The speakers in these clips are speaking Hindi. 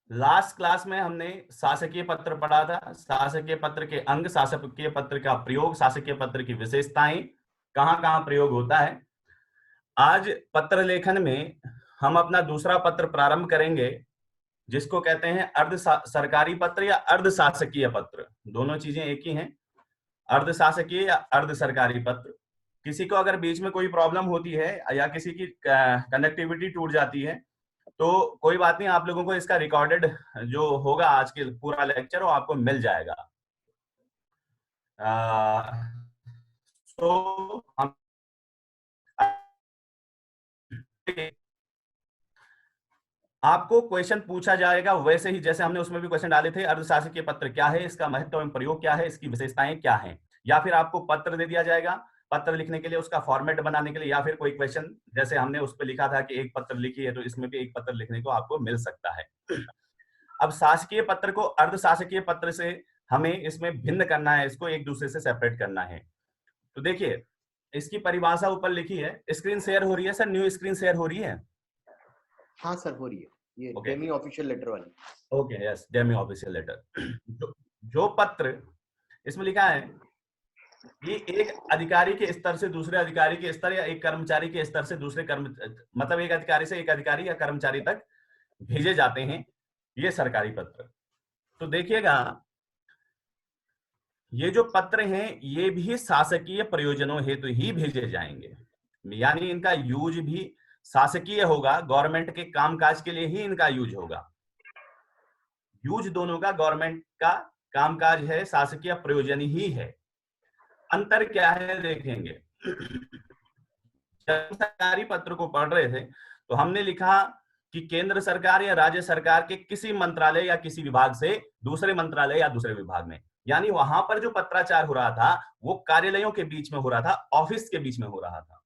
लास्ट क्लास में हमने शासकीय पत्र पढ़ा था, शासकीय पत्र के अंग, शासकीय पत्र का प्रयोग, शासकीय पत्र की विशेषताएं, कहां कहां प्रयोग होता है। आज पत्र लेखन में हम अपना दूसरा पत्र प्रारंभ करेंगे, जिसको कहते हैं अर्ध सरकारी पत्र या अर्ध शासकीय पत्र। दोनों चीजें एक ही हैं, अर्ध शासकीय या अर्ध सरकारी पत्र। किसी को अगर बीच में कोई प्रॉब्लम होती है या किसी की कनेक्टिविटी टूट जाती है तो कोई बात नहीं, आप लोगों को इसका रिकॉर्डेड जो होगा आज के पूरा लेक्चर वो आपको मिल जाएगा। तो हम आपको क्वेश्चन पूछा जाएगा वैसे ही जैसे हमने उसमें भी क्वेश्चन डाले थे, अर्धशासकीय पत्र क्या है, इसका महत्व एवं प्रयोग क्या है, इसकी विशेषताएं क्या हैं। या फिर आपको पत्र दे दिया जाएगा, पत्र लिखने के लिए उसका फॉर्मेट बनाने के लिए, या फिर कोई क्वेश्चन जैसे हमने उस पर लिखा था कि एक पत्र लिखिए, तो इसमें भी एक पत्र लिखने को आपको मिल सकता है। अब शासकीय पत्र को अर्धशासकीय पत्र से हमें इसमें भिन्न करना है, इसको एक दूसरे से सेपरेट करना है। तो देखिए इसकी परिभाषा ऊपर लिखी है। स्क्रीन शेयर हो रही है सर? न्यू स्क्रीन शेयर हो रही है? हाँ सर हो रही है, ये ओके, डेमी ऑफिशियल लेटर वाली। Okay, yes, demi official letter. जो पत्र इसमें लिखा है कि एक अधिकारी के स्तर से दूसरे अधिकारी के स्तर या एक कर्मचारी के स्तर से दूसरे मतलब एक अधिकारी से एक अधिकारी या कर्मचारी तक भेजे जाते हैं, ये सरकारी पत्र। तो देखिएगा ये जो पत्र हैं ये भी शासकीय प्रयोजनों हेतु ही भेजे जाएंगे, यानी इनका यूज भी शासकीय होगा, गवर्नमेंट के कामकाज के लिए ही इनका यूज होगा। यूज दोनों का गवर्नमेंट का कामकाज है, शासकीय प्रयोजन ही है। अंतर क्या है देखेंगे। जब सरकारी पत्र को पढ़ रहे थे तो हमने लिखा कि केंद्र सरकार या राज्य सरकार के किसी मंत्रालय या किसी विभाग से दूसरे मंत्रालय या दूसरे विभाग में, यानी वहां पर जो पत्राचार हो रहा था वो कार्यालयों के बीच में हो रहा था, ऑफिस के बीच में हो रहा था,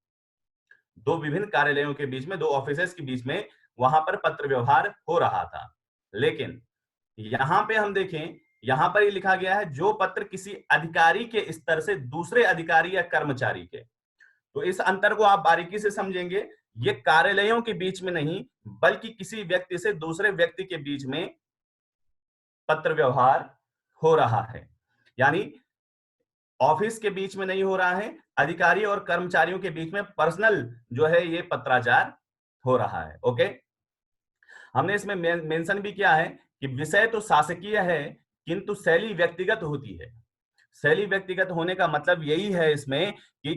दो विभिन्न कार्यालयों के बीच में, दो ऑफिसेस के बीच में वहां पर पत्र व्यवहार हो रहा था। लेकिन यहां पे हम देखें, यहां पर ये लिखा गया है जो पत्र किसी अधिकारी के स्तर से दूसरे अधिकारी या कर्मचारी के, तो इस अंतर को आप बारीकी से समझेंगे। ये कार्यालयों के बीच में नहीं बल्कि किसी व्यक्ति से दूसरे व्यक्ति के बीच में पत्र व्यवहार हो रहा है, यानी ऑफिस के बीच में नहीं हो रहा है, अधिकारी और कर्मचारियों के बीच में पर्सनल जो है ये पत्राचार हो रहा है। ओके, हमने इसमें मेंशन भी किया है कि विषय तो शासकीय है किंतु शैली व्यक्तिगत होती है। शैली व्यक्तिगत होने का मतलब यही है इसमें कि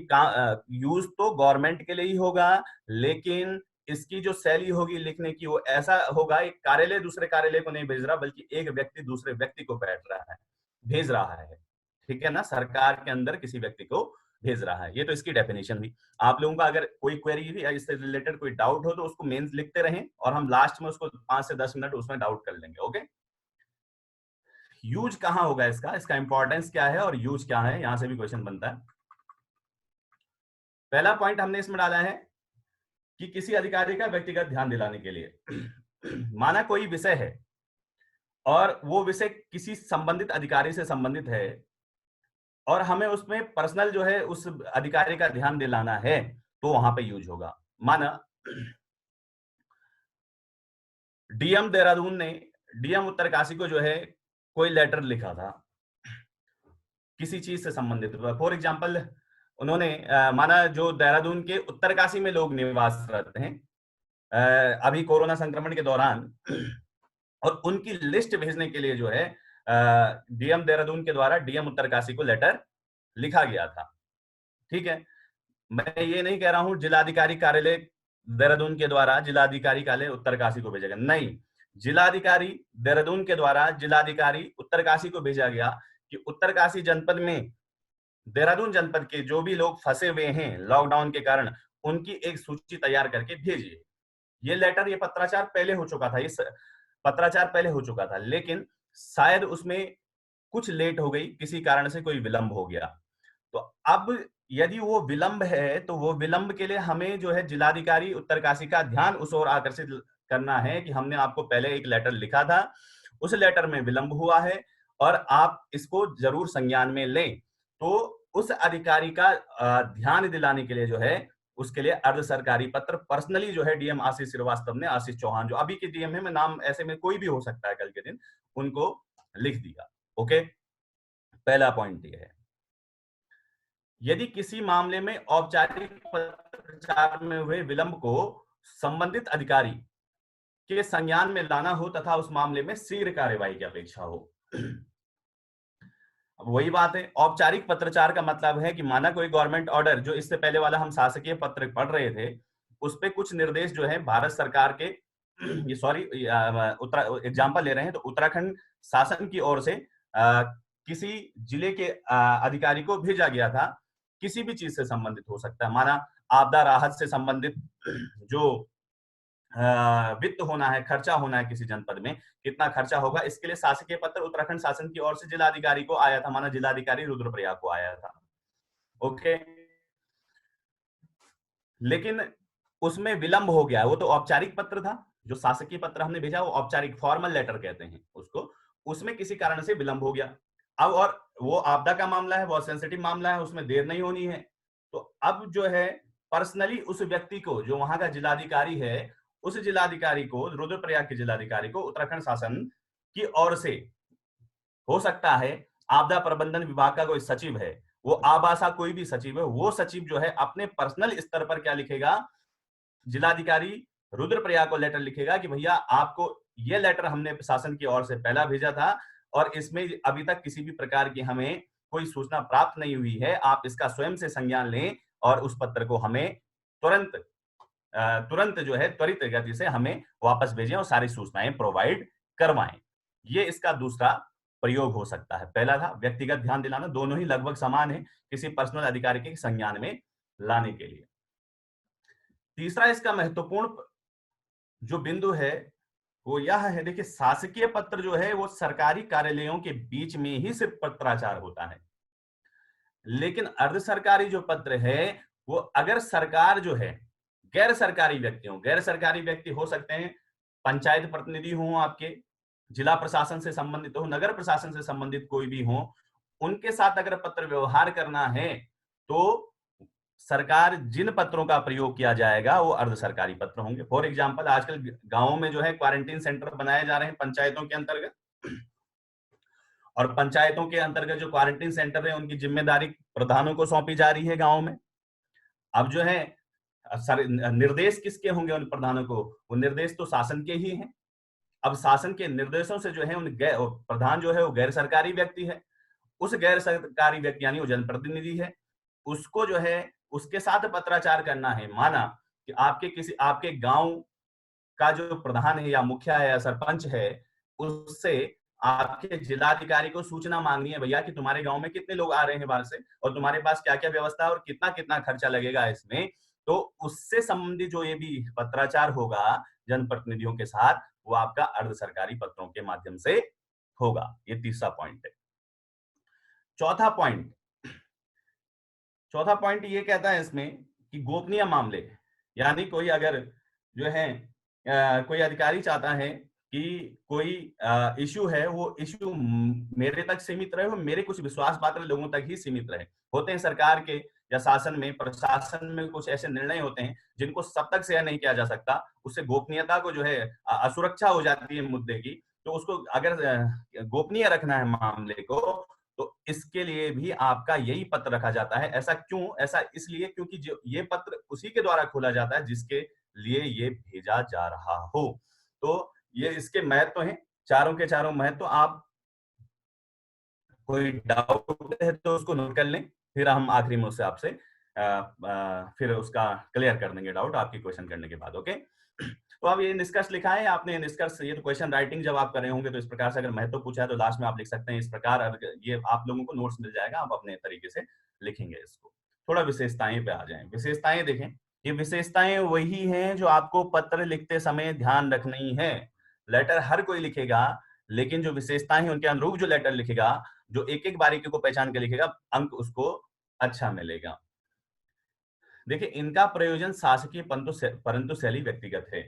यूज तो गवर्नमेंट के लिए ही होगा, लेकिन इसकी जो शैली होगी लिखने की वो ऐसा होगा, एक कार्यालय दूसरे कार्यालय को नहीं भेज रहा बल्कि एक व्यक्ति दूसरे व्यक्ति को बैठ रहा है, भेज रहा है। ठीक है ना, सरकार के अंदर किसी व्यक्ति को भेज रहा है। ये तो इसकी डेफिनेशन हुई। आप लोगों का अगर कोई क्वेरी या इससे रिलेटेड कोई डाउट हो तो उसको मेंस लिखते रहें और हम लास्ट में उसको 5 से 10 मिनट उसमें डाउट कर लेंगे। ओके, यूज कहां होगा इसका, इसका इंपॉर्टेंस क्या है और यूज क्या है, यहां से भी क्वेश्चन बनता है। पहला पॉइंट हमने इसमें डाला है कि किसी अधिकारी का व्यक्तिगत ध्यान दिलाने के लिए माना कोई विषय है और वो विषय किसी संबंधित अधिकारी से संबंधित है और हमें उसमें पर्सनल जो है उस अधिकारी का ध्यान दिलाना है, तो वहां पे यूज होगा। माना डीएम देहरादून ने डीएम उत्तरकाशी को जो है कोई लेटर लिखा था किसी चीज से संबंधित। फॉर एग्जाम्पल उन्होंने माना जो देहरादून के उत्तरकाशी में लोग निवासरत हैं अभी कोरोना संक्रमण के दौरान, और उनकी लिस्ट भेजने के लिए जो है डीएम देहरादून के द्वारा डीएम उत्तरकाशी को लेटर लिखा गया था। ठीक है, मैं ये नहीं कह रहा हूं जिलाधिकारी कार्यालय देहरादून के द्वारा जिलाधिकारी कार्यालय उत्तरकाशी को भेजा गया, नहीं, जिलाधिकारी देहरादून के द्वारा जिलाधिकारी उत्तरकाशी को भेजा गया कि उत्तरकाशी जनपद में, देहरादून जनपद के जो भी लोग फंसे हुए हैं लॉकडाउन के कारण, उनकी एक सूची तैयार करके भेजिए। ये लेटर, ये पत्राचार पहले हो चुका था, इस पत्राचार पहले हो चुका था, लेकिन शायद उसमें कुछ लेट हो गई, किसी कारण से कोई विलंब हो गया। तो अब यदि वो विलंब है तो वो विलंब के लिए हमें जो है जिलाधिकारी उत्तरकाशी का ध्यान उस ओर आकर्षित करना है कि हमने आपको पहले एक लेटर लिखा था, उस लेटर में विलंब हुआ है और आप इसको जरूर संज्ञान में लें। तो उस अधिकारी का ध्यान दिलाने के लिए जो है उसके लिए अर्ध सरकारी पत्र पर्सनली जो है डीएम आशीष श्रीवास्तव ने, आशीष चौहान जो अभी के डीएम है, मैं नाम ऐसे में कोई भी हो सकता है कल के दिन, उनको लिख दिया। ओके, पहला पॉइंट ये है। यदि किसी मामले में औपचारिक पत्राचार में हुए विलंब को संबंधित अधिकारी के संज्ञान में लाना हो तथा उस मामले में शीघ्र कार्यवाही की अपेक्षा हो। अब वही बात है, औपचारिक पत्राचार का मतलब है कि माना कोई गवर्नमेंट ऑर्डर, जो इससे पहले वाला हम शासकीय पत्र पढ़ रहे थे, उस पे कुछ निर्देश जो है भारत सरकार के ये सॉरी एग्जाम्पल ले रहे हैं, तो उत्तराखंड शासन की ओर से किसी जिले के अधिकारी को भेजा गया था, किसी भी चीज से संबंधित हो सकता है, माना आपदा राहत से संबंधित जो वित्त होना है, खर्चा होना है किसी जनपद में, कितना खर्चा होगा, इसके लिए शासकीय पत्र उत्तराखंड शासन की ओर से जिलाधिकारी को आया था, माना जिलाधिकारी रुद्रप्रयाग को आया था। ओके, लेकिन उसमें विलंब हो गया, वो तो औपचारिक पत्र था, जो शासकीय पत्र हमने भेजा वो औपचारिक फॉर्मल लेटर कहते हैं उसको, उसमें किसी कारण से विलंब हो गया। अब और वो आपदा का मामला है, बहुत सेंसिटिव मामला है, उसमें देर नहीं होनी है, तो अब जो है पर्सनली उस व्यक्ति को, जो वहां का जिलाधिकारी है, उस जिलाधिकारी को, रुद्रप्रयाग के जिलाधिकारी को उत्तराखंड शासन की ओर से, हो सकता है आपदा प्रबंधन विभाग का कोई सचिव है, वो आबासा कोई भी सचिव है, वो सचिव जो है अपने पर्सनल स्तर पर क्या लिखेगा, जिलाधिकारी रुद्रप्रयाग को लेटर लिखेगा कि भैया आपको ये लेटर हमने शासन की ओर से पहला भेजा था और इसमें अभी तक किसी भी प्रकार की हमें कोई सूचना प्राप्त नहीं हुई है, आप इसका स्वयं से संज्ञान लें और उस पत्र को हमें तुरंत जो है त्वरित गति से हमें वापस भेजें और सारी सूचनाएं प्रोवाइड करवाएं। ये इसका दूसरा प्रयोग हो सकता है। पहला था व्यक्तिगत ध्यान दिलाना, दोनों ही लगभग समान है किसी पर्सनल अधिकारी के संज्ञान में लाने के लिए। तीसरा इसका महत्वपूर्ण जो बिंदु है वो यह है, देखिए शासकीय पत्र जो है वो सरकारी कार्यालयों के बीच में ही सिर्फ पत्राचार होता है, लेकिन अर्ध सरकारी जो पत्र है वो अगर सरकार जो है गैर सरकारी व्यक्ति हो सकते हैं, पंचायत प्रतिनिधि हो आपके, जिला प्रशासन से संबंधित हो, नगर प्रशासन से संबंधित कोई भी हो, उनके साथ अगर पत्र व्यवहार करना है तो सरकार जिन पत्रों का प्रयोग किया जाएगा वो अर्ध सरकारी पत्र होंगे। फॉर एग्जांपल आजकल गांवों में जो है क्वारंटीन सेंटर बनाए जा रहे हैं पंचायतों के अंतर्गत, और पंचायतों के अंतर्गत जो क्वारंटीन सेंटर है उनकी जिम्मेदारी प्रधानों को सौंपी जा रही है गांव में। अब जो है निर्देश किसके होंगे उन प्रधानों को, वो निर्देश तो शासन के ही हैं। अब शासन के निर्देशों से जो है उन प्रधान जो है वो गैर सरकारी व्यक्ति है, उस गैर सरकारी व्यक्ति यानी वो जनप्रतिनिधि है, उसको जो है उसके साथ पत्राचार करना है। माना कि आपके गांव का जो प्रधान है या मुखिया है या सरपंच है, उससे आपके जिलाधिकारी को सूचना मांगनी है, भैया कि तुम्हारे गांव में कितने लोग आ रहे हैं बाहर से और तुम्हारे पास क्या क्या व्यवस्था है और कितना कितना खर्चा लगेगा इसमें, तो उससे संबंधित जो ये भी पत्राचार होगा जनप्रतिनिधियों के साथ, वो आपका अर्ध सरकारी पत्रों के माध्यम से होगा। ये तीसरा पॉइंट है। चौथा पॉइंट ये कहता है इसमें कि गोपनीय मामले, यानी कोई अगर जो है कोई अधिकारी चाहता है कि कोई इश्यू है, वो इश्यू मेरे तक सीमित रहे, वो मेरे कुछ विश्वास पात्र लोगों तक ही सीमित रहे। होते हैं सरकार के या शासन में, प्रशासन में कुछ ऐसे निर्णय होते हैं जिनको सब तक शेयर नहीं किया जा सकता, उससे गोपनीयता को जो है असुरक्षा हो जाती है मुद्दे की, तो उसको अगर गोपनीय रखना है मामले को, तो इसके लिए भी आपका यही पत्र रखा जाता है। ऐसा क्यों? ऐसा इसलिए क्योंकि जो ये पत्र उसी के द्वारा खोला जाता है जिसके लिए ये भेजा जा रहा हो। तो ये इसके महत्व हैं, चारों के चारों महत्व। आप कोई डाउट है तो उसको नोट कर लें, फिर हम आखिरी में उससे आपसे फिर उसका क्लियर कर देंगे डाउट आपकी क्वेश्चन करने के बाद। ओके, तो अब ये निष्कर्ष लिखा है आपने, निष्कर्ष ये तो क्वेश्चन राइटिंग जब आप कर रहे होंगे तो इस प्रकार से अगर महत्व पूछा है तो लास्ट में आप लिख सकते हैं इस प्रकार, ये आप लोगों को नोट्स मिल जाएगा, आप अपने तरीके से लिखेंगे इसको। थोड़ा विशेषताएं पे आ जाएं। विशेषताएं देखें, ये विशेषताएं वही हैं जो आपको पत्र लिखते समय ध्यान रखनी है। लेटर हर कोई लिखेगा, लेकिन जो विशेषताएं हैं उनके अनुरूप जो लेटर लिखेगा, जो एक एक बारीकी को पहचान के लिखेगा, अंक उसको अच्छा मिलेगा। देखिए इनका प्रयोजन शासकीय परंतु शैली व्यक्तिगत है,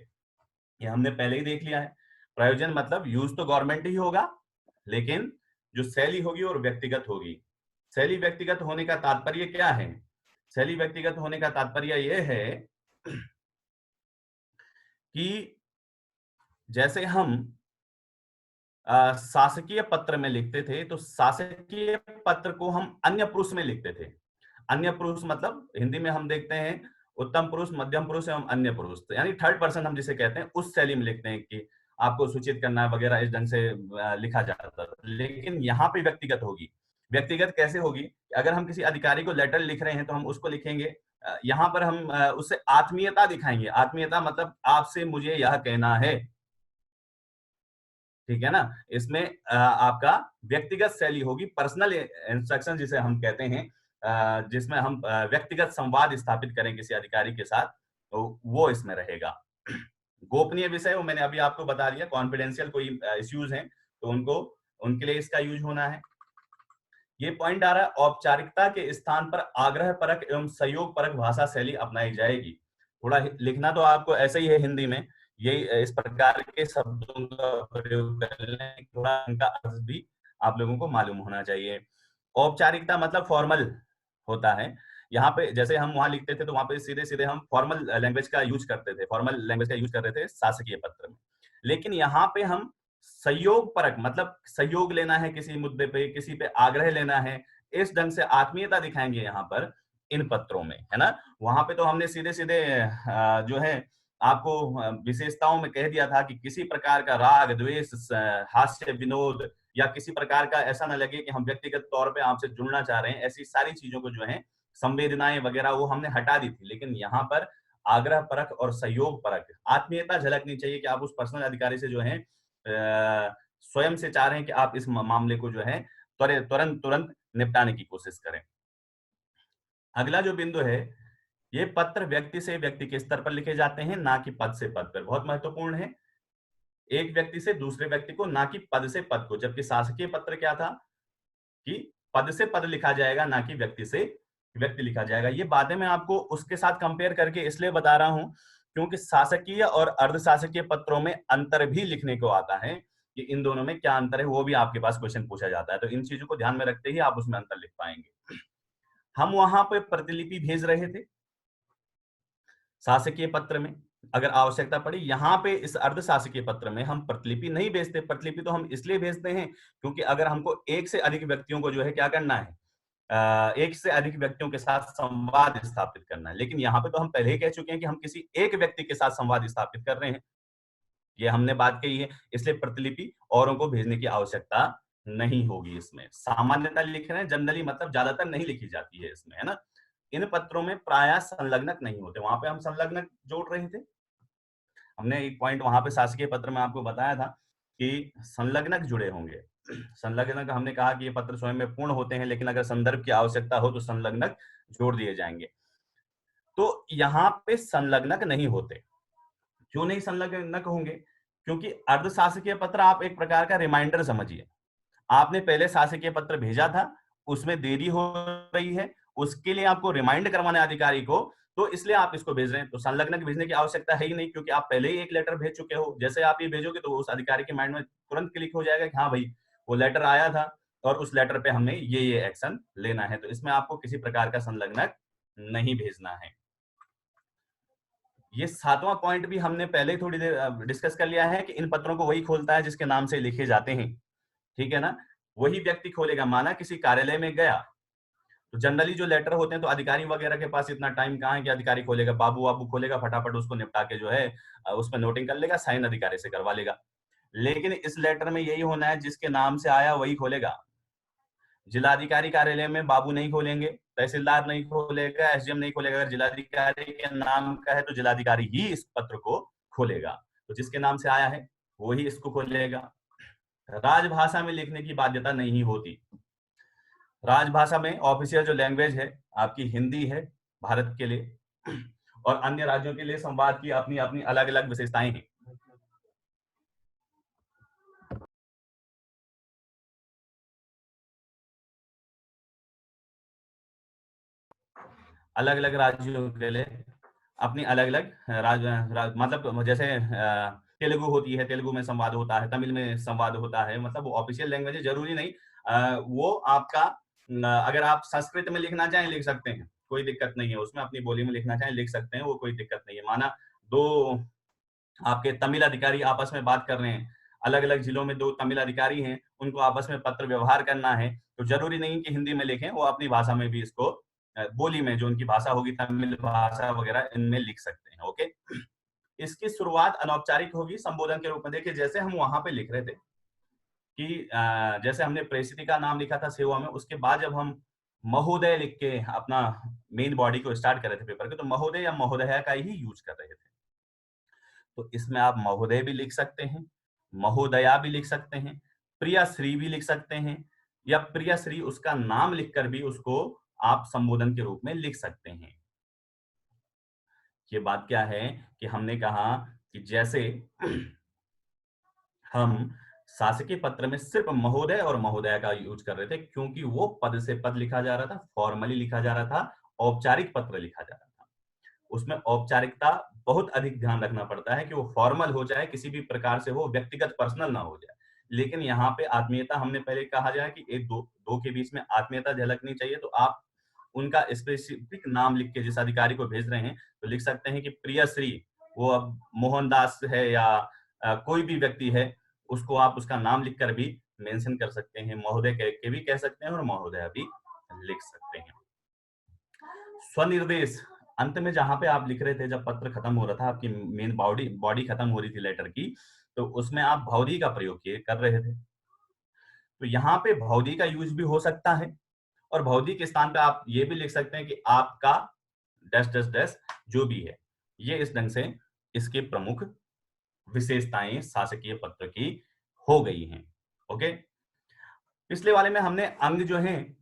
ये हमने पहले ही देख लिया है। प्रयोजन मतलब यूज तो गवर्नमेंट ही होगा, लेकिन जो शैली होगी और व्यक्तिगत होगी। शैली व्यक्तिगत होने का तात्पर्य क्या है? शैली व्यक्तिगत होने का तात्पर्य यह है कि जैसे हम शासकीय पत्र में लिखते थे, तो शासकीय पत्र को हम अन्य पुरुष में लिखते थे। अन्य पुरुष मतलब हिंदी में हम देखते हैं उत्तम पुरुष, मध्यम पुरुष एवं अन्य पुरुष, तो यानी थर्ड पर्सन हम जिसे कहते हैं, उस शैली में लिखते हैं कि आपको सूचित करना है वगैरह, इस ढंग से लिखा जाता था। लेकिन यहाँ पे व्यक्तिगत होगी। व्यक्तिगत कैसे होगी? अगर हम किसी अधिकारी को लेटर लिख रहे हैं तो हम उसको लिखेंगे, यहाँ पर हम उससे आत्मीयता दिखाएंगे। आत्मीयता मतलब आपसे मुझे यह कहना है, ठीक है ना। इसमें आपका व्यक्तिगत शैली होगी, पर्सनल इंस्ट्रक्शन जिसे हम कहते हैं, जिसमें हम व्यक्तिगत संवाद स्थापित करें किसी अधिकारी के साथ, तो वो इसमें रहेगा। गोपनीय विषय वो मैंने अभी आपको बता दिया, कॉन्फिडेंशियल कोई इश्यूज हैं तो उनके लिए इसका यूज होना है। ये पॉइंट आ रहा है, औपचारिकता के स्थान पर आग्रह परक एवं सहयोग परक भाषा शैली अपनाई जाएगी। थोड़ा लिखना तो आपको ऐसे ही है हिंदी में, यही इस प्रकार के शब्दों का प्रयोग कर लें, थोड़ा इनका अर्थ भी आप लोगों को मालूम होना चाहिए। औपचारिकता मतलब फॉर्मल होता है। यहाँ पे जैसे हम वहां लिखते थे तो वहां पे सीधे सीधे हम फॉर्मल लैंग्वेज का यूज करते थे, फॉर्मल लैंग्वेज का यूज कर रहे थे शासकीय पत्र में। लेकिन यहाँ पे हम सहयोग परक मतलब सहयोग लेना है किसी मुद्दे पे, किसी पे आग्रह लेना है, इस ढंग से आत्मीयता दिखाएंगे यहाँ पर इन पत्रों में, है ना। वहां पे तो हमने सीधे सीधे जो है आपको विशेषताओं में कह दिया था कि किसी प्रकार का राग द्वेष, हास्य विनोद या किसी प्रकार का ऐसा ना लगे कि हम व्यक्तिगत तौर पे आपसे जुड़ना चाह रहे हैं, ऐसी सारी चीजों को जो है संवेदनाएं वगैरह वो हमने हटा दी थी। लेकिन यहाँ पर आग्रह परक और सहयोग परक आत्मीयता झलकनी चाहिए कि आप उस पर्सनल अधिकारी से जो है स्वयं से चाह रहे हैं कि आप इस मामले को जो है तुरंत तुरंत निपटाने की कोशिश करें। अगला जो बिंदु है, ये पत्र व्यक्ति से व्यक्ति के स्तर पर लिखे जाते हैं, ना कि पद से पद पर। बहुत महत्वपूर्ण है, एक व्यक्ति से दूसरे व्यक्ति को, ना कि पद से पद को। जबकि शासकीय पत्र क्या था कि पद से पद लिखा जाएगा, ना कि व्यक्ति से व्यक्ति लिखा जाएगा। ये बातें मैं आपको उसके साथ कंपेयर करके इसलिए बता रहा हूं क्योंकि शासकीय और अर्धशासकीय पत्रों में अंतर भी लिखने को आता है कि इन दोनों में क्या अंतर है, वो भी आपके पास क्वेश्चन पूछा जाता है। तो इन चीजों को ध्यान में रखते ही आप उसमें अंतर लिख पाएंगे। हम वहां पे प्रतिलिपि भेज रहे थे शासकीय पत्र में, अगर आवश्यकता पड़ी। यहाँ पे इस अर्धशासकीय पत्र में हम प्रतिलिपि नहीं भेजते। प्रतिलिपि तो हम इसलिए भेजते हैं क्योंकि अगर हमको एक से अधिक व्यक्तियों को जो है क्या करना है, एक से अधिक व्यक्तियों के साथ संवाद स्थापित करना है। लेकिन यहाँ पे तो हम पहले ही कह चुके हैं कि हम किसी एक व्यक्ति के साथ संवाद स्थापित कर रहे हैं, ये हमने बात कही है। इसलिए प्रतिलिपि औरों को भेजने की आवश्यकता नहीं होगी। इसमें सामान्यतः लिख रहे हैं, जनरली मतलब ज्यादातर नहीं लिखी जाती है इसमें, है ना। इन पत्रों में प्रायः संलग्नक नहीं होते, वहां पे हम संलग्नक जोड़ रहे थे। हमने एक पॉइंट वहां पे शासकीय पत्र में आपको बताया था कि संलग्नक जुड़े होंगे। संलग्नक हमने कहा कि ये पत्र स्वयं में पूर्ण होते हैं, लेकिन अगर संदर्भ की आवश्यकता हो तो संलग्नक जोड़ दिए जाएंगे। तो यहाँ पे संलग्नक नहीं होते। क्यों नहीं संलग्नक होंगे? क्योंकि अर्धशासकीय पत्र आप एक प्रकार का रिमाइंडर समझिए। आपने पहले शासकीय पत्र भेजा था, उसमें देरी हो रही है, उसके लिए आपको रिमाइंड करवाना है अधिकारी को, तो इसलिए आप इसको भेज रहे हैं। तो संलग्नक भेजने की आवश्यकता है ही नहीं, क्योंकि आप पहले ही एक लेटर भेज चुके हो। जैसे आप ये भेजोगे तो उस अधिकारी के माइंड में तुरंत क्लिक हो जाएगा कि हाँ भाई वो लेटर आया था और उस लेटर पे हमने ये एक्शन लेना है। तो इसमें आपको किसी प्रकार का संलग्नक नहीं भेजना है। ये 7वां पॉइंट भी हमने पहले ही थोड़ी देर डिस्कस कर लिया है कि इन पत्रों को वही खोलता है जिसके नाम से लिखे जाते हैं, ठीक है ना। वही व्यक्ति खोलेगा। माना किसी कार्यालय में गया तो जनरली जो लेटर होते हैं तो अधिकारी वगैरह के पास इतना टाइम कहाँ है कि अधिकारी खोलेगा, बाबू बाबू खोलेगा, फटाफट उसको निपटा के जो है उसमें नोटिंग कर लेगा, साइन अधिकारी से करवा लेगा। लेकिन इस लेटर में यही होना है, जिसके नाम से आया वही खोलेगा। जिलाधिकारी कार्यालय में बाबू नहीं खोलेंगे, तहसीलदार नहीं खोलेगा, एसडीएम नहीं खोलेगा। अगर जिलाधिकारी के नाम का है तो जिलाधिकारी ही इस पत्र को खोलेगा। तो जिसके नाम से आया है वही इसको खोलेगा। राजभाषा में लिखने की बाध्यता नहीं होती। राजभाषा में ऑफिशियल जो लैंग्वेज है आपकी हिंदी है भारत के लिए, और अन्य राज्यों के लिए संवाद की अपनी अपनी अलग अलग विशेषताएं हैं। अलग अलग राज्यों के लिए अपनी अलग अलग मतलब जैसे तेलुगु होती है, तेलुगु में संवाद होता है, तमिल में संवाद होता है, मतलब वो ऑफिशियल लैंग्वेज जरूरी नहीं। वो आपका अगर आप संस्कृत में लिखना चाहें लिख सकते हैं, कोई दिक्कत नहीं है, उसमें अपनी बोली में लिखना चाहे लिख सकते हैं, वो कोई दिक्कत नहीं है। माना दो आपके तमिल अधिकारी आपस में बात कर रहे हैं, अलग अलग जिलों में दो तमिल अधिकारी हैं, उनको आपस में पत्र व्यवहार करना है, तो जरूरी नहीं कि हिंदी में लिखें, वो अपनी भाषा में भी इसको बोली में जो उनकी भाषा होगी, तमिल भाषा वगैरह, इनमें लिख सकते हैं। ओके, इसकी शुरुआत अनौपचारिक होगी संबोधन के रूप में। देखिए जैसे हम वहां पे लिख रहे थे कि जैसे हमने प्रेषित का नाम लिखा था सेवा में, उसके बाद जब हम महोदय लिख के अपना मेन बॉडी को स्टार्ट कर रहे थे पेपर के, तो महोदय या महोदया का ही यूज कर रहे थे। तो इसमें आप महोदय भी लिख सकते हैं, महोदया भी लिख सकते हैं, प्रिया श्री भी लिख सकते हैं, या प्रिया श्री उसका नाम लिखकर भी उसको आप संबोधन के रूप में लिख सकते हैं। ये बात क्या है कि हमने कहा कि जैसे हम शासकीय पत्र में सिर्फ महोदय और महोदया का यूज कर रहे थे, क्योंकि वो पद से पद लिखा जा रहा था, फॉर्मली लिखा जा रहा था, औपचारिक पत्र लिखा जा रहा था। उसमें औपचारिकता बहुत अधिक ध्यान रखना पड़ता है कि वो फॉर्मल हो जाए, किसी भी प्रकार से वो व्यक्तिगत पर्सनल ना हो जाए। लेकिन यहाँ पे आत्मीयता, हमने पहले कहा जाए कि एक दो के बीच में आत्मीयता झलकनी चाहिए, तो आप उनका स्पेसिफिक नाम लिख के जिस अधिकारी को भेज रहे हैं, तो लिख सकते हैं कि प्रियश्री, वो अब मोहनदास है या कोई भी व्यक्ति है, उसको आप उसका नाम लिखकर भी मेंशन कर सकते हैं, महोदय कह के भी कह सकते हैं और महोदया भी लिख सकते हैं। स्वनिर्देश, अंत में जहां पे आप लिख रहे थे, जब पत्र खत्म हो रहा था, आपकी मेन बॉडी खत्म हो रही थी लेटर की, तो उसमें आप भौदी का प्रयोग कर रहे थे। तो यहाँ पे भौदी का यूज भी हो सकता है, और भौदी के स्थान पे आप ये भी लिख सकते हैं कि आपका डैश डैश डैश जो भी है। ये इस ढंग से इसके प्रमुख विशेषताएं शासकीय पत्र की हो गई हैं। ओके, पिछले वाले में हमने अंग जो हैं,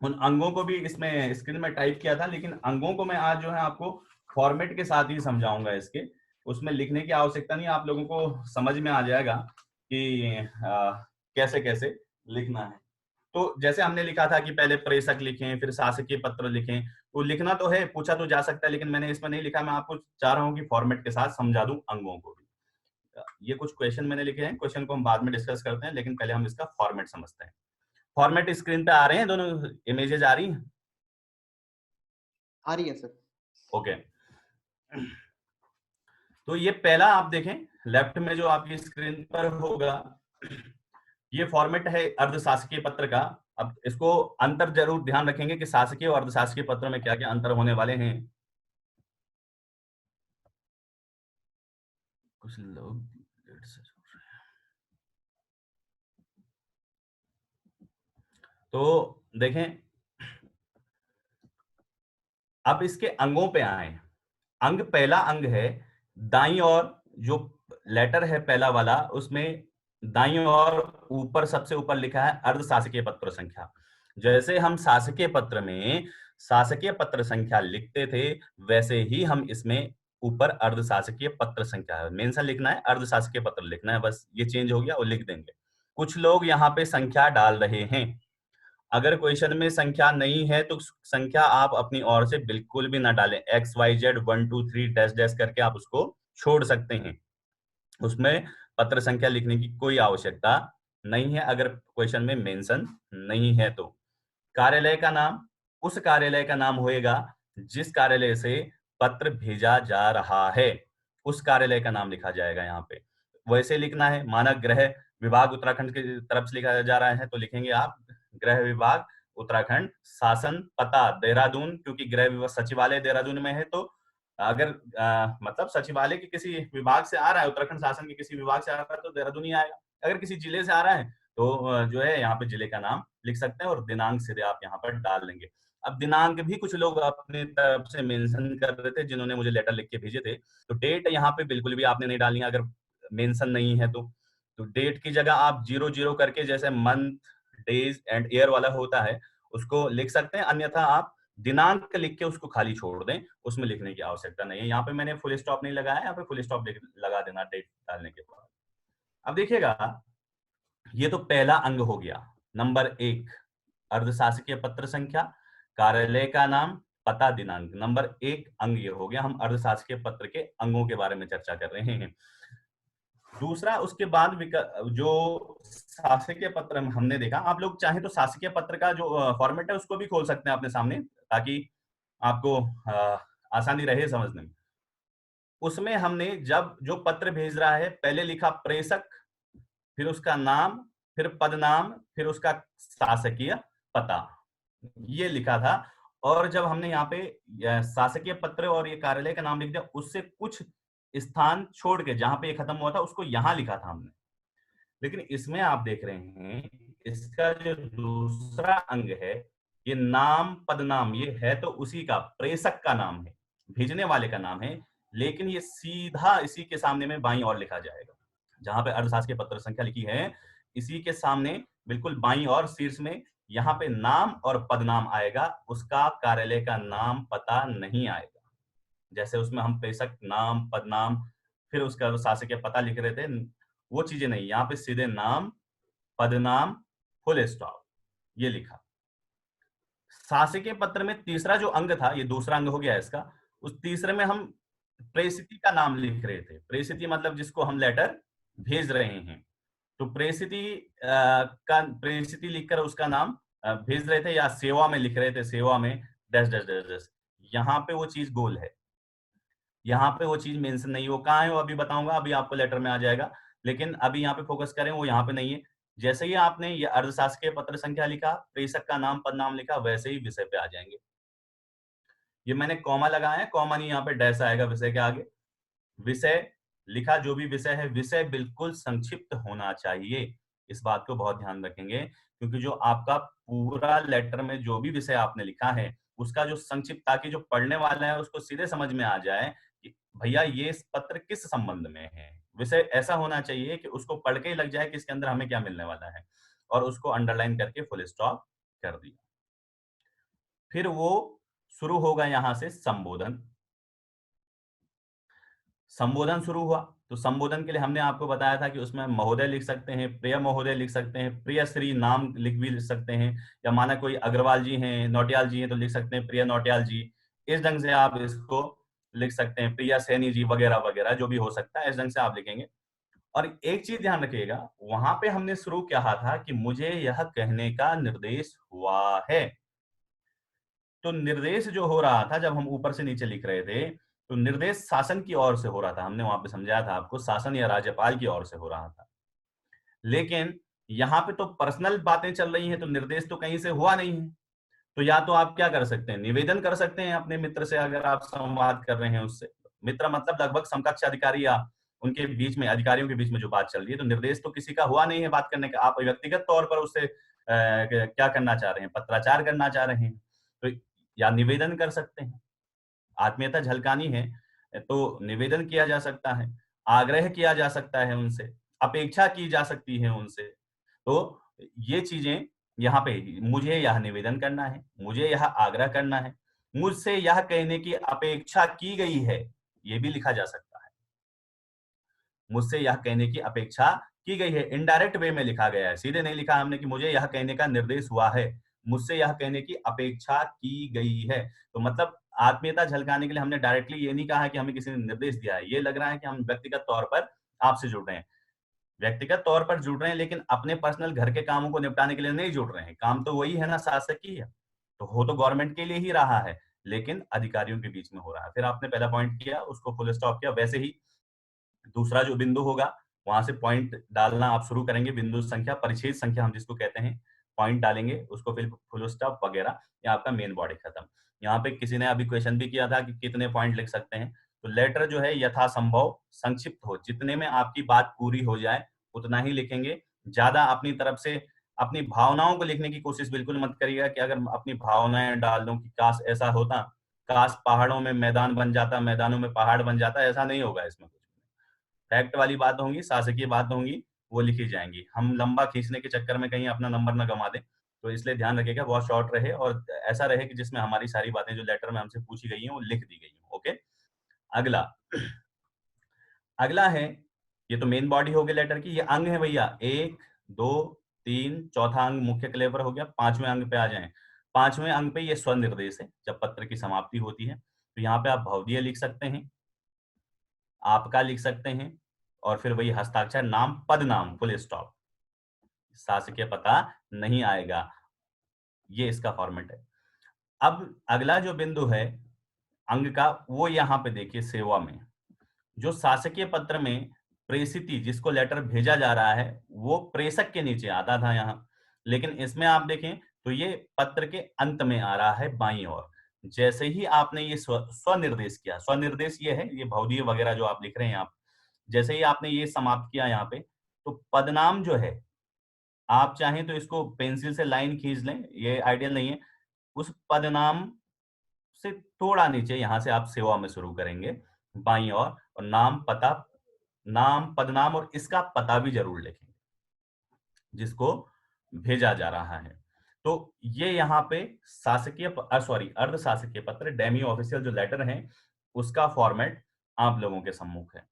उन अंगों को भी इसमें स्क्रीन में टाइप किया था, लेकिन अंगों को मैं आज जो है आपको फॉर्मेट के साथ ही समझाऊंगा। इसके उसमें लिखने की आवश्यकता नहीं, आप लोगों को समझ में आ जाएगा कि कैसे कैसे लिखना है। तो जैसे हमने लिखा था कि पहले प्रेषक लिखें, फिर शासकीय पत्र लिखें, तो लिखना तो है, पूछा तो जा सकता है, लेकिन मैंने इसमें नहीं लिखा। मैं आपको चाह रहा हूं कि फॉर्मेट के साथ समझा दूं अंगों को भी। ये कुछ क्वेश्चन मैंने लिखे हैं, क्वेश्चन को हम बाद में डिस्कस करते हैं, लेकिन पहले हम इसका फॉर्मेट समझते हैं। फॉर्मेट स्क्रीन पे आ रहे हैं, दोनों इमेजेस आ रही हैं? आ रही है सर। ओके, तो ये पहला आप देखें लेफ्ट में जो आपकी स्क्रीन पर होगा, ये फॉर्मेट है अर्धशासकीय पत्र का। अब इसको अंतर जरूर ध्यान रखेंगे कि शासकीय और अर्धशासकीय पत्र में क्या क्या अंतर होने वाले हैं। कुछ लोग तो देखें, अब इसके अंगों पे आए। अंग, पहला अंग है दाईं ओर, जो लेटर है पहला वाला, उसमें दाईं ओर ऊपर सबसे ऊपर लिखा है अर्धशासकीय पत्र संख्या। जैसे हम शासकीय पत्र में शासकीय पत्र संख्या लिखते थे, वैसे ही हम इसमें ऊपर अर्धशासकीय पत्र संख्या है मेंशन लिखना है, अर्धशासकीय पत्र लिखना है, बस ये चेंज हो गया और लिख देंगे। कुछ लोग यहाँ पे संख्या डाल रहे हैं, अगर क्वेश्चन में संख्या नहीं है तो संख्या आप अपनी ओर से बिल्कुल भी ना डालें, XYZ 1 2 3 डैश डैश करके आप उसको छोड़ सकते हैं। उसमें पत्र संख्या लिखने की कोई आवश्यकता नहीं है अगर क्वेश्चन में मेंशन नहीं है तो। कार्यालय का नाम उस कार्यालय का नाम होएगा जिस कार्यालय से पत्र भेजा जा रहा है, उस कार्यालय का नाम लिखा जाएगा यहाँ पे। वैसे लिखना है, माना गृह विभाग उत्तराखंड की तरफ से लिखा जा रहा है, तो लिखेंगे आप गृह विभाग उत्तराखंड, शासन पता देहरादून, क्योंकि गृह विभाग सचिवालय देहरादून में है, तो अगर मतलब सचिवालय के किसी विभाग से आ रहा है, उत्तराखंड शासन के किसी विभाग से आ रहा है, तो देहरादून ही आएगा। अगर किसी जिले से आ रहा है तो जो है यहाँ पे जिले का नाम लिख सकते हैं और दिनांक सीधे आप यहाँ पर डाल देंगे। अब दिनांक भी कुछ लोग अपनी तरफ से मेंशन कर रहे थे, जिन्होंने मुझे लेटर लिख के भेजे थे, तो डेट यहाँ पे बिल्कुल भी आपने नहीं डालनी अगर मेंशन नहीं है तो डेट की जगह आप 00 करके, जैसे मंथ डेज एंड ईयर वाला होता है, उसको लिख सकते हैं, अन्यथा आप दिनांक लिख के उसको खाली छोड़ दें, उसमें लिखने की आवश्यकता नहीं है। यहाँ पे मैंने फुल स्टॉप नहीं लगाया, यहाँ पे फुल स्टॉप लगा देना डेट डालने के बाद। अब देखिएगा, ये तो पहला अंग हो गया, नंबर 1 अर्धशासकीय पत्र संख्या, कार्यालय का नाम, पता, दिनांक। नंबर 1 अंग ये हो गया, हम अर्धशासकीय पत्र के अंगों के बारे में चर्चा कर रहे हैं। दूसरा, उसके बाद जो शासकीय पत्र हमने देखा, आप लोग चाहें तो शासकीय पत्र का जो फॉर्मेट है उसको भी खोल सकते हैं अपने सामने, ताकि आपको आसानी रहे समझने में। उसमें हमने जब जो पत्र भेज रहा है पहले लिखा प्रेषक, फिर उसका नाम, फिर पदनाम, फिर उसका शासकीय पता, ये लिखा था। और जब हमने यहाँ पे शासकीय पत्र और ये कार्यालय का नाम लिख दिया, उससे कुछ स्थान छोड़ के जहां पे ये खत्म हुआ था उसको यहां लिखा था हमने। लेकिन इसमें आप देख रहे हैं इसका जो दूसरा अंग है, ये नाम पदनाम, ये है तो उसी का, प्रेषक का नाम है, भेजने वाले का नाम है, लेकिन ये सीधा इसी के सामने में बाईं ओर लिखा जाएगा। जहां पे अर्थशास्त्र की पत्र संख्या लिखी है, इसी के सामने बिल्कुल बाईं ओर शीर्ष में यहाँ पे नाम और पदनाम आएगा, उसका कार्यालय का नाम पता नहीं आएगा। जैसे उसमें हम प्रेषक नाम पदनाम फिर उसका शासकीय पता लिख रहे थे, वो चीजें नहीं, यहाँ पे सीधे नाम पदनाम फुल स्टॉप ये लिखा। शासकीय पत्र में तीसरा जो अंग था, ये दूसरा अंग हो गया इसका, उस तीसरे में हम प्रेषिती का नाम लिख रहे थे। प्रेषिती मतलब जिसको हम लेटर भेज रहे हैं, तो प्रेषिती का प्रेषिती लिखकर उसका नाम भेज रहे थे, या सेवा में लिख रहे थे, सेवा में डैश डैश डैश डैश। यहाँ पे वो चीज गोल है, यहाँ पे वो चीज मेंशन नहीं, वो कहाँ है वो अभी बताऊंगा, अभी आपको लेटर में आ जाएगा। लेकिन अभी यहाँ पे फोकस करें, वो यहाँ पे नहीं है। जैसे ही आपने ये अर्धशासकीय पत्र संख्या लिखा, प्रेषक का नाम पदनाम लिखा, वैसे ही विषय पे आ जाएंगे। ये मैंने कॉमा लगाया है, कॉमा नहीं, यहाँ पे डैश आएगा विषय के आगे। विषय लिखा, जो भी विषय है, विषय बिल्कुल संक्षिप्त होना चाहिए, इस बात को बहुत ध्यान रखेंगे, क्योंकि जो आपका पूरा लेटर में जो भी विषय आपने लिखा है उसका जो संक्षिप्त, ताकि जो पढ़ने वाला है उसको सीधे समझ में आ जाए कि भैया ये पत्र किस संबंध में है। विषय ऐसा होना चाहिए कि उसको पढ़ के ही लग जाए कि इसके अंदर हमें क्या मिलने वाला है, और उसको अंडरलाइन करके फुल स्टॉप कर दिया। फिर वो शुरू होगा यहां से संबोधन। संबोधन शुरू हुआ, तो संबोधन के लिए हमने आपको बताया था कि उसमें महोदय लिख सकते हैं, प्रिय महोदय लिख सकते हैं, प्रिय श्री नाम लिख भी सकते हैं, या माना कोई अग्रवाल जी हैं, नौटियाल जी हैं, तो लिख सकते हैं प्रिय नौटियाल जी। इस ढंग से आप इसको लिख सकते हैं, प्रिया सैनी जी वगैरह वगैरह, जो भी हो सकता है, इस ढंग से आप लिखेंगे। और एक चीज ध्यान रखिएगा, वहां पे हमने शुरू किया था कि मुझे यह कहने का निर्देश हुआ है। तो निर्देश जो हो रहा था, जब हम ऊपर से नीचे लिख रहे थे, तो निर्देश शासन की ओर से हो रहा था। हमने वहां पे समझाया था आपको, शासन या राज्यपाल की ओर से हो रहा था। लेकिन यहाँ पे तो पर्सनल बातें चल रही हैं, तो निर्देश तो कहीं से हुआ नहीं है। तो या तो आप क्या कर सकते हैं, निवेदन कर सकते हैं अपने मित्र से, अगर आप संवाद कर रहे हैं उससे। मित्र मतलब लगभग समकक्ष अधिकारी, या उनके बीच में, अधिकारियों के बीच में जो बात चल रही है, तो निर्देश तो किसी का हुआ नहीं है बात करने का। आप व्यक्तिगत तौर पर उससे क्या करना चाह रहे हैं, पत्राचार करना चाह रहे हैं, तो या निवेदन कर सकते हैं। आत्मीयता झलकानी है तो निवेदन किया जा सकता है, आग्रह किया जा सकता है उनसे, अपेक्षा की जा सकती है उनसे। तो ये चीजें यहाँ पे, मुझे यह निवेदन करना है, मुझे यह आग्रह करना है, मुझसे यह कहने की अपेक्षा की गई है, ये भी लिखा जा सकता है। मुझसे यह कहने की अपेक्षा की गई है, इनडायरेक्ट वे में लिखा गया है, सीधे नहीं लिखा हमने कि मुझे यह कहने का निर्देश हुआ है, मुझसे यह कहने की अपेक्षा की गई है। तो मतलब आत्मीयता झलकाने के लिए हमने डायरेक्टली ये नहीं कहा कि हमें किसी ने निर्देश दिया है, ये लग रहा है कि हम व्यक्तिगत तौर पर आपसे जुड़ रहे हैं। व्यक्तिगत तौर पर जुड़ रहे हैं, लेकिन अपने पर्सनल घर के कामों को निपटाने के लिए नहीं जुड़ रहे हैं। काम तो वही है ना, शासकीय, तो हो तो गवर्नमेंट के लिए ही रहा है, लेकिन अधिकारियों के बीच में हो रहा है। फिर आपने पहला पॉइंट किया, उसको फुल स्टॉप किया। वैसे ही दूसरा जो बिंदु होगा, वहां से पॉइंट डालना आप शुरू करेंगे, बिंदु संख्या, परिच्छेद संख्या हम जिसको कहते हैं, पॉइंट डालेंगे, उसको फिर फुल स्टॉप वगैरह, या आपका मेन बॉडी खत्म। यहाँ पे किसी ने अभी क्वेश्चन भी किया था कि कितने पॉइंट लिख सकते हैं, तो लेटर जो है यथासंभव संक्षिप्त हो, जितने में आपकी बात पूरी हो जाए उतना ही लिखेंगे। ज्यादा अपनी तरफ से अपनी भावनाओं को लिखने की कोशिश बिल्कुल मत करिएगा कि अगर अपनी भावनाएं डाल दूं कि काश ऐसा होता, काश पहाड़ों में मैदान बन जाता, मैदानों में पहाड़ बन जाता, ऐसा नहीं होगा इसमें। फैक्ट वाली बात होंगी, शासकीय बात होंगी, वो लिखी जाएंगी। हम लंबा खींचने के चक्कर में कहीं अपना नंबर न गंवा दें, तो इसलिए ध्यान रखिएगा बहुत शॉर्ट रहे, और ऐसा रहे कि जिसमें हमारी सारी बातें जो लेटर में हमसे पूछी गई हैं वो लिख दी गई हैं। ओके, अगला अगला है, ये तो मेन बॉडी हो गई लेटर की, ये अंग है भैया, 1 2 3, चौथा अंग मुख्य क्लेवर हो गया। पांचवें अंग पे आ जाएं। पांचवें अंग पे ये स्वनिर्देश है, जब पत्र की समाप्ति होती है, तो यहाँ पे आप भवदीय लिख सकते हैं, आपका लिख सकते हैं, और फिर वही हस्ताक्षर, नाम पद नाम फुल स्टॉप, शासकीय पता नहीं आएगा। ये इसका फॉर्मेट है। अब अगला जो बिंदु है अंग का, वो यहाँ पे देखिए सेवा में जो शासकीय पत्र में प्रेषिति जिसको लेटर भेजा जा रहा है वो प्रेषक के नीचे आता था यहाँ, लेकिन इसमें आप देखें तो ये पत्र के अंत में आ रहा है बाईं ओर। जैसे ही आपने ये स्वनिर्देश किया, स्वनिर्देश ये है, ये भौतिक वगैरह जो आप लिख रहे हैं आप, जैसे ही आपने ये समाप्त किया यहाँ पे, तो पदनाम जो है, आप चाहें तो इसको पेंसिल से लाइन खींच लें, ये आइडियल नहीं है। उस पदनाम से थोड़ा नीचे यहाँ से आप सेवा में शुरू करेंगे बाईं ओर, और नाम पता, नाम पदनाम और इसका पता भी जरूर लिखेंगे जिसको भेजा जा रहा है। तो ये यहाँ पे शासकीय सॉरी अर्ध शासकीय पत्र डेमी ऑफिशियल जो लेटर है उसका फॉर्मेट आप लोगों के सम्मुख है।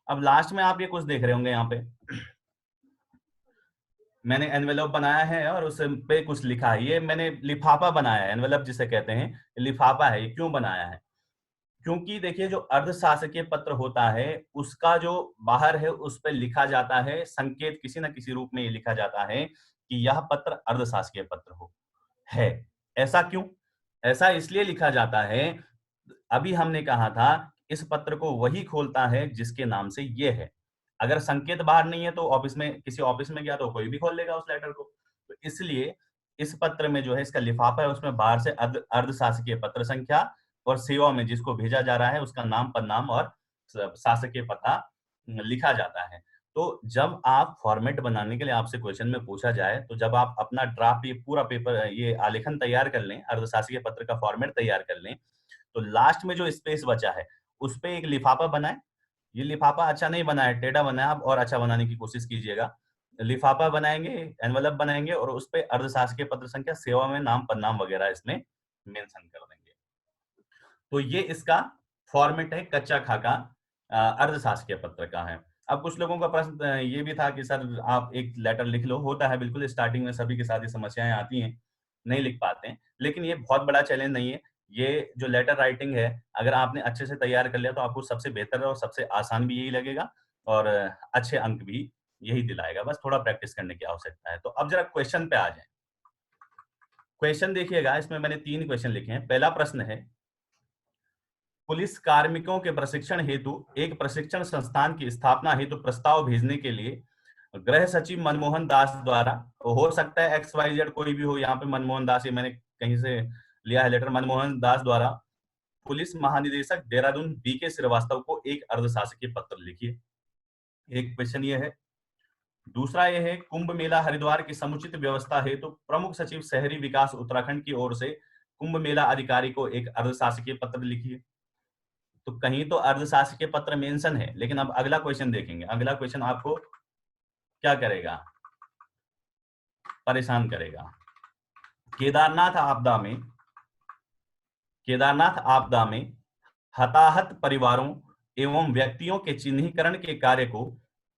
अब लास्ट में आप ये कुछ देख रहे होंगे यहाँ पे मैंने एनवेलप बनाया है और उस पे कुछ लिखा है, ये मैंने लिफाफा बनाया है, एनवेलप जिसे कहते हैं लिफाफा है। ये क्यों बनाया है? क्योंकि देखिए जो अर्धशासकीय पत्र होता है उसका जो बाहर है उस पर लिखा जाता है संकेत, किसी न किसी रूप में ये लिखा जाता है कि यह पत्र अर्धशासकीय पत्र हो है। ऐसा क्यों? ऐसा इसलिए लिखा जाता है, अभी हमने कहा था इस पत्र को वही खोलता है जिसके नाम से ये है। अगर संकेत बाहर नहीं है तो ऑफिस में, किसी ऑफिस में गया तो कोई भी खोल लेगा उस लेटर को। तो इसलिए इस पत्र में जो है इसका लिफाफा है उसमें बाहर से अर्धशासकीय पत्र संख्या और सेवा में जिसको भेजा जा रहा है उसका नाम, पदनाम और शासकीय पता लिखा जाता है। तो जब आप फॉर्मेट बनाने के लिए आपसे क्वेश्चन में पूछा जाए तो जब आप अपना ड्राफ्ट ये पूरा पेपर ये आलेखन तैयार कर लें, अर्धशासकीय पत्र का फॉर्मेट तैयार कर लें, तो लास्ट में जो स्पेस बचा है उस पे एक लिफाफा बनाएं। ये लिफाफा अच्छा नहीं बना है, टेढ़ा बना है, आप और अच्छा बनाने की कोशिश कीजिएगा। लिफाफा बनाएंगे, एनवलप बनाएंगे और उस पे अर्धशासकीय पत्र संख्या, सेवा में नाम, पदनाम वगैरह इसमें मेंशन कर देंगे। तो ये इसका फॉर्मेट है कच्चा खाका अर्धशासकीय पत्र का है। अब कुछ लोगों का प्रश्न ये भी था कि सर आप एक लेटर लिख लो, होता है बिल्कुल, स्टार्टिंग में सभी के साथ ये समस्याएं आती हैं, नहीं लिख पाते हैं, लेकिन ये बहुत बड़ा चैलेंज नहीं है। ये जो लेटर राइटिंग है अगर आपने अच्छे से तैयार कर लिया तो आपको सबसे बेहतर और सबसे आसान भी यही लगेगा और अच्छे अंक भी यही दिलाएगा, बस थोड़ा प्रैक्टिस करने की आवश्यकता है। तो अब जरा क्वेश्चन पे आ जाए। क्वेश्चन देखिएगा, इसमें मैंने 3 क्वेश्चन लिखे हैं। पहला प्रश्न है, पुलिस कार्मिकों के प्रशिक्षण हेतु एक प्रशिक्षण संस्थान की स्थापना हेतु प्रस्ताव भेजने के लिए गृह सचिव मनमोहन दास द्वारा, हो सकता है XYZ कोई भी हो, यहाँ पे मनमोहन दास ये मैंने कहीं से लिया है लेटर, मनमोहन दास द्वारा पुलिस महानिदेशक देहरादून BK श्रीवास्तव को एक अर्धशासकीय पत्र लिखिए। एक क्वेश्चन ये है। दूसरा ये है, कुंभ मेला हरिद्वार की समुचित व्यवस्था हेतु प्रमुख सचिव शहरी विकास उत्तराखंड की ओर से कुंभ मेला अधिकारी को एक अर्धशासकीय पत्र लिखिए। तो कहीं तो अर्धशासकीय पत्र मेंशन है, लेकिन अब अगला क्वेश्चन देखेंगे। अगला क्वेश्चन आपको क्या करेगा, परेशान करेगा। केदारनाथ आपदा में हताहत परिवारों एवं व्यक्तियों के चिन्हीकरण के कार्य को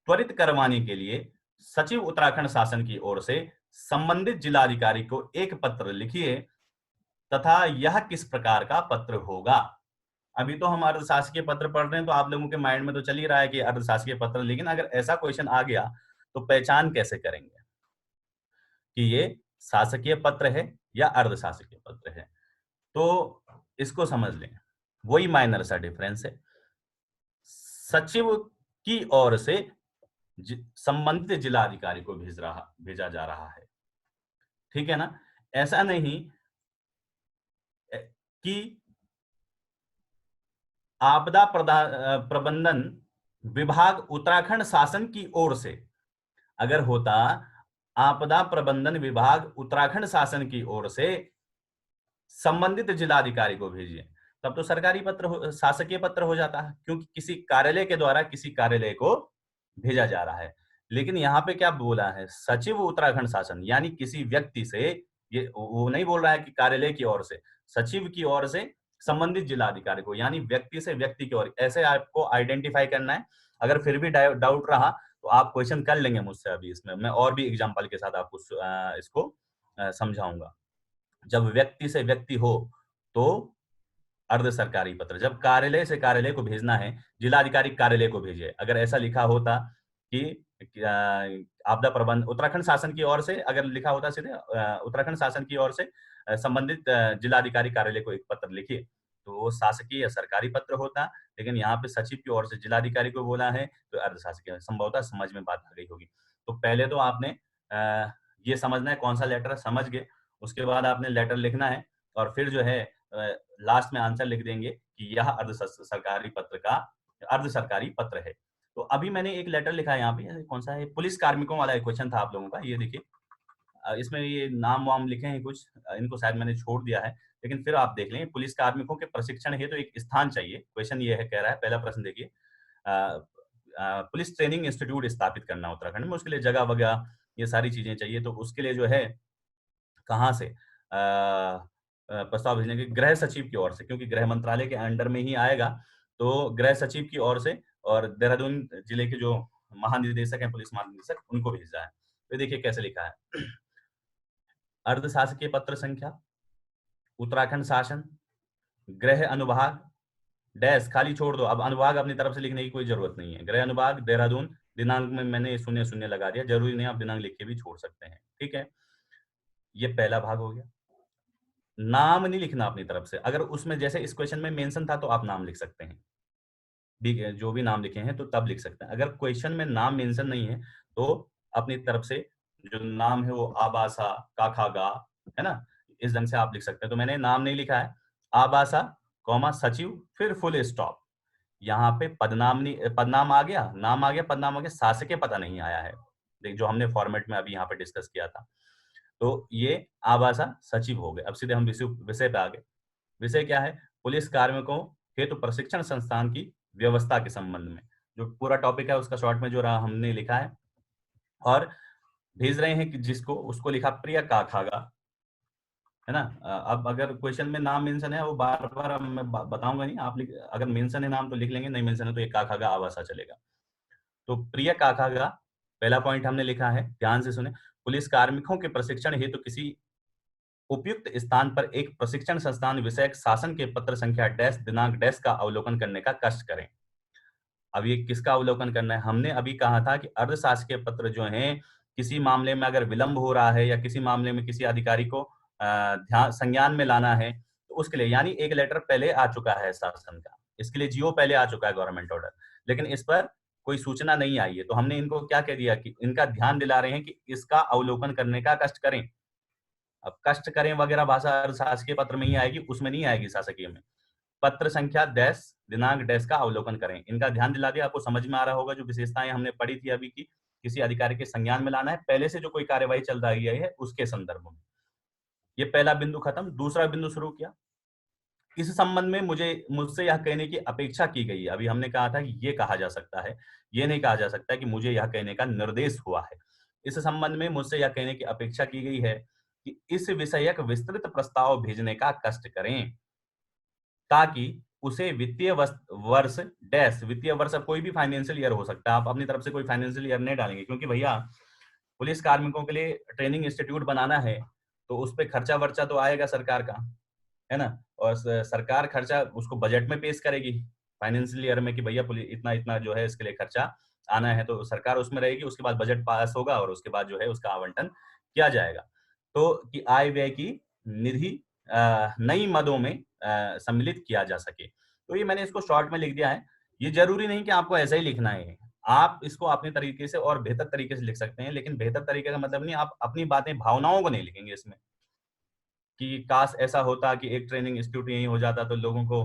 त्वरित करवाने के लिए सचिव उत्तराखंड शासन की ओर से संबंधित जिलाधिकारी को एक पत्र लिखिए तथा यह किस प्रकार का पत्र होगा। अभी तो हम अर्धशासकीय पत्र पढ़ रहे हैं तो आप लोगों के माइंड में तो चल ही रहा है कि अर्धशासकीय पत्र, लेकिन अगर ऐसा क्वेश्चन आ गया तो पहचान कैसे करेंगे कि ये शासकीय पत्र है या अर्धशासकीय पत्र है? तो इसको समझ लें, वही माइनर सा डिफरेंस है। सचिव की ओर से संबंधित जिलाधिकारी को भेजा जा रहा है, ठीक है ना? ऐसा नहीं कि आपदा प्रबंधन विभाग उत्तराखंड शासन की ओर से, अगर होता आपदा प्रबंधन विभाग उत्तराखंड शासन की ओर से संबंधित जिलाधिकारी को भेजिए, तब तो सरकारी पत्र शासकीय पत्र हो जाता है, क्योंकि किसी कार्यालय के द्वारा किसी कार्यालय को भेजा जा रहा है। लेकिन यहाँ पे क्या बोला है, सचिव उत्तराखंड शासन, यानी किसी व्यक्ति से, ये वो नहीं बोल रहा है कि कार्यालय की ओर से, सचिव की ओर से संबंधित जिलाधिकारी को, यानी व्यक्ति से व्यक्ति की ओर, ऐसे आपको आइडेंटिफाई करना है। अगर फिर भी डाउट रहा तो आप क्वेश्चन कर लेंगे मुझसे, अभी इसमें मैं और भी एग्जाम्पल के साथ आपको इसको समझाऊंगा। जब व्यक्ति से व्यक्ति हो तो अर्ध सरकारी पत्र, जब कार्यालय से कार्यालय को भेजना है, जिलाधिकारी कार्यालय को भेजिए। अगर ऐसा लिखा होता कि आपदा प्रबंधन उत्तराखंड शासन की ओर से, अगर लिखा होता सीधे उत्तराखंड शासन की ओर से संबंधित जिलाधिकारी कार्यालय को एक पत्र लिखिए। तो वो शासकीय या सरकारी पत्र होता, लेकिन यहाँ पे सचिव की ओर से जिलाधिकारी को बोला है, तो अर्धशासकीय। संभवतः समझ में बात आ गई होगी। तो पहले तो आपने ये समझना है कौन सा लेटर है, समझ गए। उसके बाद आपने लेटर लिखना है और फिर जो है लास्ट में आंसर लिख देंगे कि यह अर्ध सरकारी पत्र है। तो अभी मैंने एक लेटर लिखा है यहाँ पे, कौन सा है, पुलिस कार्मिकों वाला एक क्वेश्चन था आप लोगों का, ये देखिए। इसमें ये नाम-वाम लिखे हैं कुछ, इनको शायद मैंने छोड़ दिया है, लेकिन फिर आप देख लें, पुलिस कार्मिकों के प्रशिक्षण हेतु एक स्थान चाहिए। क्वेश्चन ये है, कह रहा है, पहला प्रश्न देखिए, पुलिस ट्रेनिंग इंस्टीट्यूट स्थापित करना उत्तराखंड में, उसके लिए जगह-वगह ये सारी चीजें चाहिए। तो उसके लिए जो है कहाँ से प्रस्ताव भेजने के, गृह सचिव की ओर से, क्योंकि गृह मंत्रालय के अंडर में ही आएगा, तो गृह सचिव की ओर से और देहरादून जिले के जो महानिदेशक हैं, पुलिस महानिदेशक, उनको भेजा है। तो देखिए कैसे लिखा है। अर्ध शासकीय पत्र संख्या, उत्तराखंड शासन, गृह अनुभाग, डैश खाली छोड़ दो। अब अनुभाग अपनी तरफ से लिखने की कोई जरूरत नहीं है। गृह अनुभाग, देहरादून, दिनांक में मैंने शून्य शून्य लगा दिया, जरूरी नहीं, आप दिनांक लिख के भी छोड़ सकते हैं, ठीक है। ये पहला भाग हो गया। नाम नहीं लिखना अपनी तरफ से, अगर उसमें जैसे इस क्वेश्चन में मेंशन था तो आप नाम लिख सकते हैं, ठीक है, जो भी नाम लिखे हैं तो तब लिख सकते हैं। अगर क्वेश्चन में नाम मेंशन नहीं है तो अपनी तरफ से जो नाम है वो आबासा, काखागा, है ना, इस ढंग से आप लिख सकते हैं। तो मैंने नाम नहीं लिखा है, आबासा, कॉमा, सचिव, फिर फुल स्टॉप। यहाँ पे पदनाम आ गया, नाम आ गया, पदनाम आ गया, शासकीय पता नहीं आया है, देख जो हमने फॉर्मेट में अभी यहाँ पे डिस्कस किया था। तो ये आबासा सचिव हो गए। अब सीधे हम विषय पे आ गए। विषय क्या है, पुलिस कार्मिकों हेतु प्रशिक्षण संस्थान की व्यवस्था के संबंध में। जो पूरा टॉपिक है उसका शॉर्ट में जो रहा हमने लिखा है, और भेज रहे हैं कि जिसको, उसको लिखा प्रिय काखागा, है ना। अब अगर क्वेश्चन में नाम मेंशन है, वो बार बार मैं बताऊंगा नहीं, आप अगर मेंशन है नाम तो लिख लेंगे, नहीं मेंशन है तो ये काखागा आवासा चलेगा। तो प्रिय काखागा, पहला पॉइंट हमने लिखा है, ध्यान से सुने। पुलिस कार्मिकों के प्रशिक्षण हेतु किसी उपयुक्त स्थान पर एक प्रशिक्षण संस्थान विषयक शासन के पत्र संख्या डैश दिनांक डैश का अवलोकन करने का कष्ट करें। अब ये किसका अवलोकन करना है, हमने अभी कहा था कि अर्धशासकीय पत्र जो हैं, किसी मामले में अगर विलंब हो रहा है या किसी मामले में किसी अधिकारी को ध्यान संज्ञान में लाना है, तो उसके लिए, यानी एक लेटर पहले आ चुका है शासन का, इसके लिए जीओ पहले आ चुका है, गवर्नमेंट ऑर्डर, लेकिन इस पर कोई सूचना नहीं आई है, तो हमने इनको क्या कह दिया कि इनका ध्यान दिला रहे हैं कि इसका अवलोकन करने का कष्ट करें। अब कष्ट करें वगैरह भाषा शासकीय पत्र में ही आएगी, उसमें नहीं आएगी शासकीय में। पत्र संख्या डैश दिनांक डैश का अवलोकन करें, इनका ध्यान दिला दिया। आपको समझ में आ रहा होगा जो विशेषताएं हमने पढ़ी थी अभी की, किसी अधिकारी के संज्ञान में लाना है, पहले से जो कोई कार्यवाही चल रही है उसके संदर्भ में। ये पहला बिंदु खत्म। दूसरा बिंदु शुरू किया, इस संबंध में मुझसे यह कहने की अपेक्षा की गई है। अभी हमने कहा था कि ये कहा जा सकता है, ये नहीं कहा जा सकता कि मुझे यह कहने का निर्देश हुआ है। इस संबंध में मुझसे यह कहने की अपेक्षा की गई है कि इस विषयक विस्तृत प्रस्ताव भेजने का कष्ट करें, ताकि उसे वित्तीय वर्ष डैश, वित्तीय वर्ष अब कोई भी फाइनेंशियल ईयर हो सकता है, आप अपनी तरफ से कोई फाइनेंशियल ईयर नहीं डालेंगे, क्योंकि भैया पुलिस कार्मिकों के लिए ट्रेनिंग इंस्टीट्यूट बनाना है, तो उस पे खर्चा वर्चा तो आएगा सरकार का, है ना। और सरकार खर्चा उसको बजट में पेश करेगी फाइनेंशियल ईयर में कि भैया पुलिस इतना इतना जो है इसके लिए खर्चा आना है, तो सरकार उसमें रहेगी। उसके बाद बजट पास होगा और उसके बाद जो है उसका आवंटन किया जाएगा। तो कि आय व्यय की निधि नई मदों में सम्मिलित किया जा सके। तो ये मैंने इसको शॉर्ट में लिख दिया है। ये जरूरी नहीं कि आपको ऐसा ही लिखना है, आप इसको अपने तरीके से और बेहतर तरीके से लिख सकते हैं, लेकिन बेहतर तरीके का मतलब नहीं आप अपनी बातें, भावनाओं को नहीं लिखेंगे इसमें कि काश ऐसा होता कि एक ट्रेनिंग इंस्टीट्यूट यहीं हो जाता तो लोगों को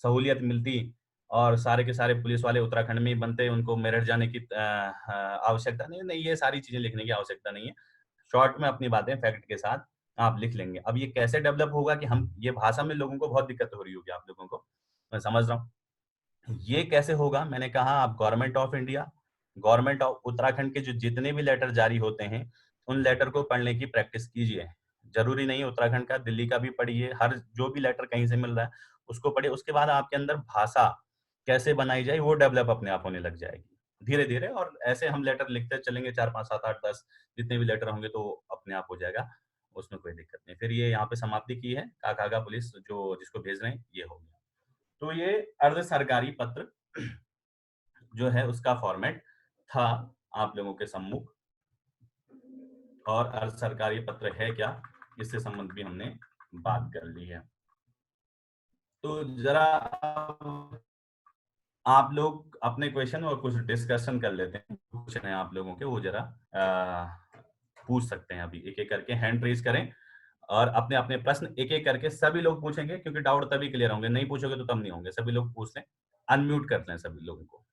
सहूलियत मिलती और सारे के सारे पुलिस वाले उत्तराखंड में ही बनते, उनको मेरठ जाने की आवश्यकता नहीं। नहीं, ये सारी चीजें लिखने की आवश्यकता नहीं है। शॉर्ट में अपनी बातें फैक्ट के साथ आप लिख लेंगे। अब ये कैसे डेवलप होगा कि हम ये भाषा में लोगों को बहुत दिक्कत हो रही होगी आप लोगों को, मैं समझ रहा हूँ। ये कैसे होगा, मैंने कहा आप government of India, government of Uttarakhand के जो जितने भी लेटर जारी होते हैं उन लेटर को पढ़ने की प्रैक्टिस कीजिए। जरूरी नहीं उत्तराखंड का, दिल्ली का भी पढ़िए, हर जो भी लेटर कहीं से मिल रहा है उसको पढ़िए। उसके बाद आपके अंदर भाषा कैसे बनाई जाए वो डेवलप अपने आप होने लग जाएगी धीरे धीरे। और ऐसे हम लेटर लिखते चलेंगे, 4 5 7 8 10 जितने भी लेटर होंगे तो अपने आप हो जाएगा, उसमें कोई दिक्कत नहीं। फिर ये यहाँ पे समाप्ति की है, काकागा पुलिस जो जिसको भेज रहे हैं ये हो गया। तो ये अर्ध सरकारी पत्र जो है उसका फॉर्मेट था आप लोगों के सम्मुख। और अर्ध सरकारी पत्र है क्या, इससे संबंध भी हमने बात कर ली है। तो जरा आप लोग अपने क्वेश्चन और कुछ डिस्कशन कर लेते हैं, क्वेश्चन है आप लोगों के वो जरा पूछ सकते हैं। अभी एक एक करके हैंड रेज करें और अपने अपने प्रश्न एक एक करके सभी लोग पूछेंगे, क्योंकि डाउट तभी क्लियर होंगे, नहीं पूछोगे तो तब नहीं होंगे। सभी लोग पूछ लें, अनम्यूट कर लें सभी लोगों को।